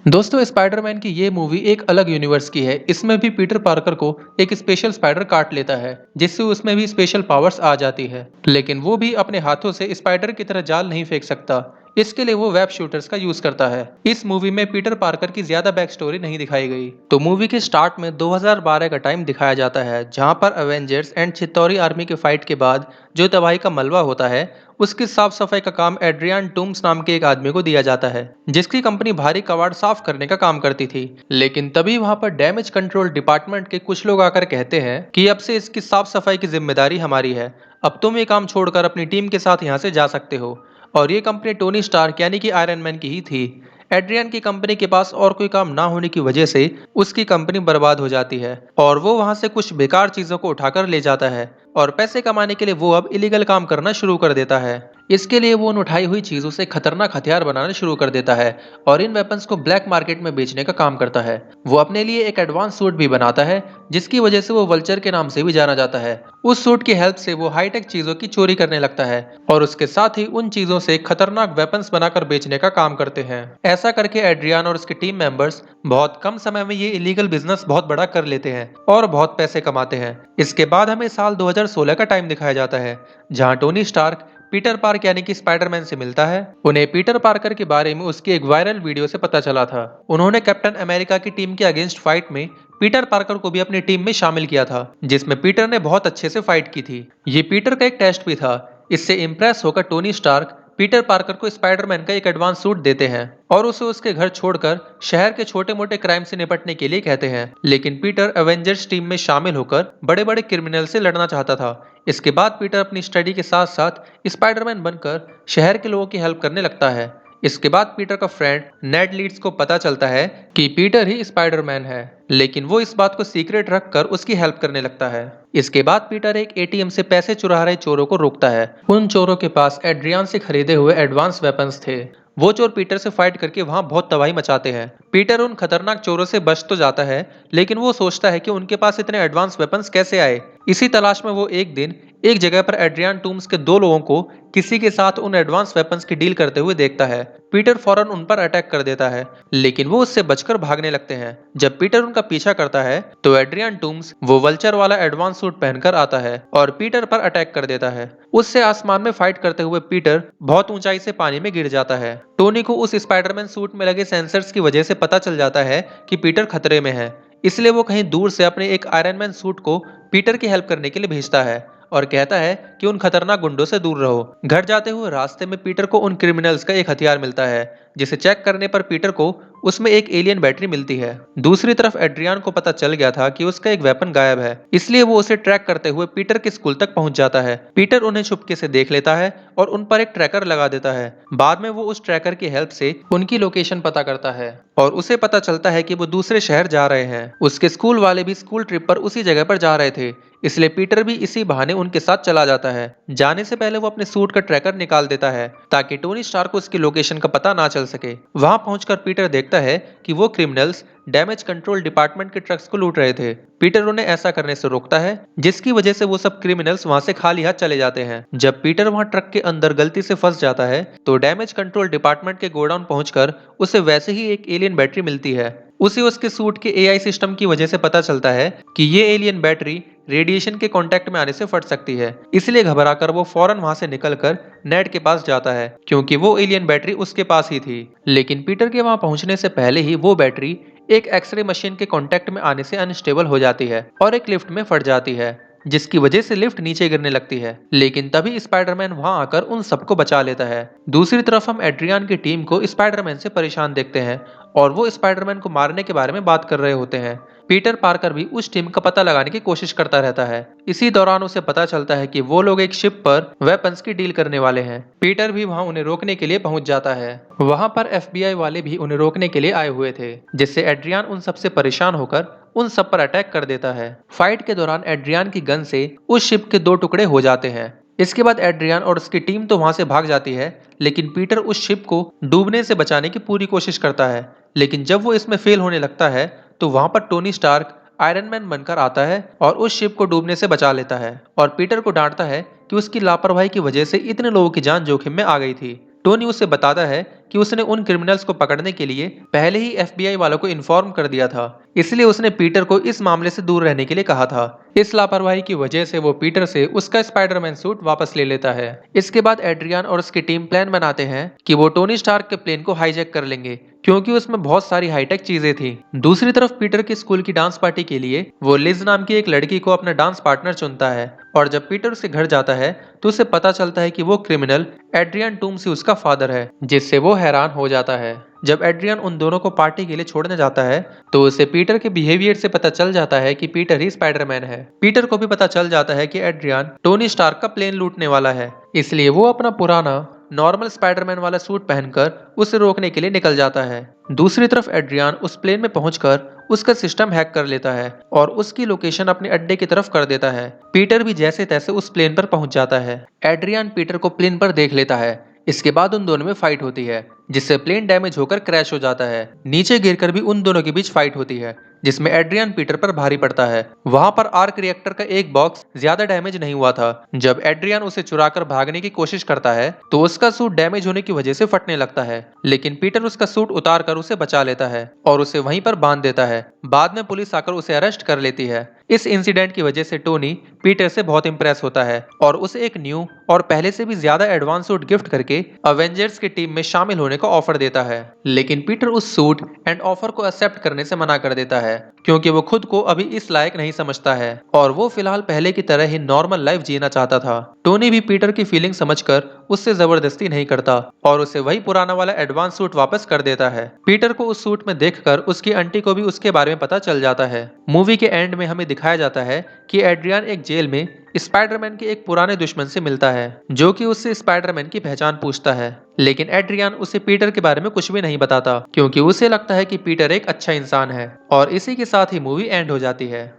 दोस्तों स्पाइडरमैन की ये मूवी एक अलग यूनिवर्स की है। इसमें भी पीटर पार्कर को एक स्पेशल स्पाइडर काट लेता है जिससे उसमें भी स्पेशल पावर्स आ जाती है। लेकिन वो भी अपने हाथों से स्पाइडर की तरह जाल नहीं फेंक सकता। इसके लिए वो वेब शूटर्स का यूज करता है। इस मूवी में पीटर पार्कर की ज्यादा बैक स्टोरी नहीं दिखाई गई। तो मूवी के स्टार्ट में 2012 का टाइम दिखाया जाता है जहां पर अवेंजर्स एंड चित्तौरी आर्मी के फाइट के बाद जो तबाही का मलबा होता है उसकी साफ सफाई का काम एड्रियन टूम्स नाम के एक आदमी को दिया जाता है जिसकी कंपनी भारी कबाड़ साफ करने का काम करती थी। लेकिन तभी वहां पर डैमेज कंट्रोल डिपार्टमेंट के कुछ लोग आकर कहते हैं कि अब से इसकी साफ सफाई की जिम्मेदारी हमारी है। अब तुम ये काम छोड़कर अपनी टीम के साथ यहाँ से जा सकते हो। और ये कंपनी टोनी स्टार्क यानी कि आयरन मैन की ही थी। एड्रियन की कंपनी के पास और कोई काम ना होने की वजह से उसकी कंपनी बर्बाद हो जाती है और वो वहां से कुछ बेकार चीजों को उठाकर ले जाता है और पैसे कमाने के लिए वो अब इलीगल काम करना शुरू कर देता है। इसके लिए वो उन उठाई हुई चीजों से खतरनाक हथियार बनाना शुरू कर देता है और इन वेपन्स को ब्लैक मार्केट में बेचने का काम करता है। वो अपने लिए एक एडवांस सूट भी बनाता है जिसकी वजह से वो वल्चर के नाम से भी जाना जाता है। उस सूट की हेल्प से वो हाईटेक चीजों की चोरी करने लगता है और उसके साथ ही उन चीजों से खतरनाक वेपन्स बनाकर बेचने का काम करते हैं। ऐसा करके एड्रियन और उसके टीम मेंबर्स बहुत कम समय में ये इलीगल बिजनेस बहुत बड़ा कर लेते हैं और बहुत पैसे कमाते हैं। इसके बाद हमें साल 2016 का टाइम दिखाया जाता है जहां टोनी स्टार्क पीटर पार्क यानी कि स्पाइडरमैन से मिलता है। उन्हें पीटर पार्कर के बारे में उसकी एक वायरल वीडियो से पता चला था। उन्होंने कैप्टन अमेरिका की टीम के अगेंस्ट फाइट में पीटर पार्कर को भी अपनी टीम में शामिल किया था जिसमें पीटर ने बहुत अच्छे से फाइट की थी। ये पीटर का एक टेस्ट भी था। इससे इम्प्रेस होकर टोनी स्टार्क पीटर पार्कर को स्पाइडरमैन का एक एडवांस सूट देते हैं और उसे उसके घर छोड़कर शहर के छोटे मोटे क्राइम से निपटने के लिए कहते हैं। लेकिन पीटर एवेंजर्स टीम में शामिल होकर बड़े बड़े क्रिमिनल से लड़ना चाहता था। इसके बाद पीटर अपनी स्टडी के साथ साथ स्पाइडरमैन बनकर शहर के लोगों की हेल्प करने लगता है। इसके बाद पीटर का फ्रेंड नेड लीड्स को पता चलता है कि पीटर ही स्पाइडरमैन है, लेकिन वो इस बात को सीक्रेट रखकर उसकी हेल्प करने लगता है। इसके बाद पीटर एक एटीएम से पैसे चुरा रहे चोरों को रोकता है। उन चोरों के पास एड्रियन से खरीदे हुए एडवांस वेपन्स थे। वो चोर पीटर से फाइट करके वहां बहुत तबाही मचाते हैं। पीटर उन खतरनाक चोरों से बच तो जाता है लेकिन वो सोचता है कि उनके पास इतने एडवांस वेपन्स कैसे आए। इसी तलाश में वो एक दिन एक जगह पर एड्रियन टूम्स के दो लोगों को किसी के साथ उन एडवांस वेपन्स की डील करते हुए देखता है। पीटर फौरन उन पर अटैक कर देता है लेकिन वो उससे बचकर भागने लगते हैं। जब पीटर उनका पीछा करता है तो एड्रियन टूम्स वो वल्चर वाला एडवांस सूट पहनकर आता है और पीटर पर अटैक कर देता है। उससे आसमान में फाइट करते हुए पीटर बहुत ऊंचाई से पानी में गिर जाता है। टोनी को उस स्पाइडरमैन सूट में लगे सेंसर्स की वजह से पता चल जाता है कि पीटर खतरे में है। इसलिए वो कहीं दूर से अपने एक आयरन मैन सूट को पीटर की हेल्प करने के लिए भेजता है और कहता है कि उन खतरनाक गुंडों से दूर रहो। घर जाते हुए रास्ते में पीटर को उन क्रिमिनल्स का एक हथियार मिलता है जिसे चेक करने पर पीटर को उसमें एक एलियन बैटरी मिलती है। दूसरी तरफ एड्रियन को पता चल गया था कि उसका एक वेपन गायब है, इसलिए वो उसे ट्रैक करते हुए पीटर के स्कूल तक पहुंच जाता है। पीटर उन्हें छुपके से देख लेता है और उन पर एक ट्रैकर लगा देता है। बाद में वो उस ट्रैकर की हेल्प से उनकी लोकेशन पता करता है और उसे पता चलता है कि वो दूसरे शहर जा रहे हैं। उसके स्कूल वाले भी स्कूल ट्रिप पर उसी जगह पर जा रहे थे, इसलिए पीटर भी इसी बहाने उनके साथ चला जाता है। जाने से पहले वो अपने सूट का ट्रैकर निकाल देता है ताकि टोनी स्टार्क को उसकी लोकेशन का पता ना चल सके। वहां पहुंचकर पीटर देखता है कि वो क्रिमिनल्स डैमेज कंट्रोल डिपार्टमेंट के ट्रक्स को लूट रहे थे। पीटर उन्हें ऐसा करने से रोकता है जिसकी वजह से वो सब क्रिमिनल्स वहां से खाली हाथ चले जाते हैं। जब पीटर वहां ट्रक के अंदर गलती से फंस जाता है तो डैमेज कंट्रोल डिपार्टमेंट के गोडाउन पहुंचकर उसे वैसे ही एक एलियन बैटरी मिलती है। उसे उसके सूट के एआई सिस्टम की वजह से पता चलता है कि ये एलियन बैटरी रेडिएशन के कांटेक्ट में आने से फट सकती है। इसलिए घबराकर वो फौरन वहां से निकलकर नेड के पास जाता है क्योंकि वो एलियन बैटरी उसके पास ही थी। लेकिन पीटर के वहां पहुंचने से पहले ही वो बैटरी एक एक्सरे मशीन के कांटेक्ट में आने से अनस्टेबल हो जाती है और एक लिफ्ट में फट जाती है जिसकी वजह से लिफ्ट नीचे गिरने लगती है। लेकिन तभी स्पाइडरमैन वहां आकर उन सबको बचा लेता है। दूसरी तरफ हम एड्रियन की टीम को स्पाइडरमैन से परेशान देखते हैं और वो स्पाइडरमैन को मारने के बारे में बात कर रहे होते हैं। पीटर पार्कर भी उस टीम का पता लगाने की कोशिश करता रहता है। इसी दौरान उसे पता चलता है कि वो लोग एक शिप पर वेपन्स की डील करने वाले हैं। पीटर भी वहां उन्हें रोकने के लिए पहुंच जाता है। वहां पर एफबीआई वाले भी उन्हें रोकने के लिए आए हुए थे जिससे एड्रियन उन सबसे परेशान होकर उन सब पर अटैक कर देता है। फाइट के दौरान एड्रियन की गन से उस शिप के दो टुकड़े हो जाते हैं। इसके बाद एड्रियन और उसकी टीम तो वहां से भाग जाती है लेकिन पीटर उस शिप को डूबने से बचाने की पूरी कोशिश करता है। लेकिन जब वो इसमें फेल होने लगता है तो वहां पर टोनी स्टार्क आयरन मैन बनकर आता है और उस शिप को डूबने से बचा लेता है और पीटर को डांटता है कि उसकी लापरवाही की वजह से इतने लोगों की जान जोखिम में आ गई थी। टोनी उसे बताता है कि उसने उन क्रिमिनल्स को पकड़ने के लिए पहले ही एफबीआई वालों को इन्फॉर्म कर दिया था, इसलिए उसने पीटर को इस मामले से दूर रहने के लिए कहा था। इस लापरवाही की वजह से वो पीटर से उसका स्पाइडरमैन सूट वापस ले लेता है। इसके बाद एड्रियन और उसकी टीम प्लान बनाते हैं कि वो टोनी स्टार्क के प्लेन को हाईजैक कर लेंगे, क्योंकि उसमें बहुत सारी हाईटेक चीजें थी। दूसरी तरफ पीटर की स्कूल की डांस पार्टी के लिए वो लिज नाम की एक लड़की को अपना डांस पार्टनर चुनता है, और जब पीटर उसके घर जाता है तो उसे पता चलता है कि वो क्रिमिनल एड्रियन टूम्स ही उसका फादर है, जिससे वो हैरान हो जाता है। जब एड्रियन उन दोनों को पार्टी के लिए छोड़ने जाता है तो उसे पीटर के बिहेवियर से पता चल जाता है कि पीटर ही स्पाइडरमैन है। पीटर को भी पता चल जाता है कि एड्रियन टोनी स्टार्क का प्लेन लूटने वाला है, इसलिए वो अपना पुराना नॉर्मल स्पाइडरमैन वाला सूट पहनकर उसे रोकने के लिए निकल जाता है। दूसरी तरफ एड्रियन उस प्लेन में पहुंचकर उसका सिस्टम हैक कर लेता है और उसकी लोकेशन अपने अड्डे की तरफ कर देता है। पीटर भी जैसे तैसे उस प्लेन पर पहुंच जाता है। एड्रियन पीटर को प्लेन पर देख लेता है। इसके बाद उन दोनों में फाइट होती है, जिससे प्लेन डैमेज होकर क्रैश हो जाता है। नीचे गिरकर भी उन दोनों के बीच फाइट होती है, जिसमें एड्रियन पीटर पर भारी पड़ता है। वहां पर आर्क रिएक्टर का एक बॉक्स ज्यादा डैमेज नहीं हुआ था। जब एड्रियन उसे चुराकर भागने की कोशिश करता है तो उसका सूट डैमेज होने की वजह से फटने लगता है, लेकिन पीटर उसका सूट उतार कर उसे बचा लेता है और उसे वहीं पर बांध देता है। बाद में पुलिस आकर उसे अरेस्ट कर लेती है। इस इंसिडेंट की वजह से टोनी पीटर से बहुत इंप्रेस होता है और उसे एक न्यू और पहले से भी ज्यादा एडवांस सूट गिफ्ट करके अवेंजर्स की टीम में शामिल होने का ऑफर देता है। लेकिन पीटर उस सूट एंड ऑफर को एक्सेप्ट करने से मना कर देता है, क्योंकि वो खुद को अभी इस लायक नहीं समझता है और वो फिलहाल पहले की तरह ही नॉर्मल लाइफ जीना चाहता था। टोनी भी पीटर की फीलिंग समझकर उससे जबरदस्ती नहीं करता और उसे वही पुराना वाला एडवांस सूट वापस कर देता है। पीटर को उस सूट में देखकर उसकी आंटी को भी उसके बारे में पता चल जाता है। मूवी के एंड में हमें दिखाया जाता है कि एड्रियन एक जेल में स्पाइडरमैन के एक पुराने दुश्मन से मिलता है, जो कि उससे स्पाइडरमैन की पहचान पूछता है। लेकिन एड्रियन उसे पीटर के बारे में कुछ भी नहीं बताता, क्योंकि उसे लगता है कि पीटर एक अच्छा इंसान है। और इसी के साथ ही मूवी एंड हो जाती है।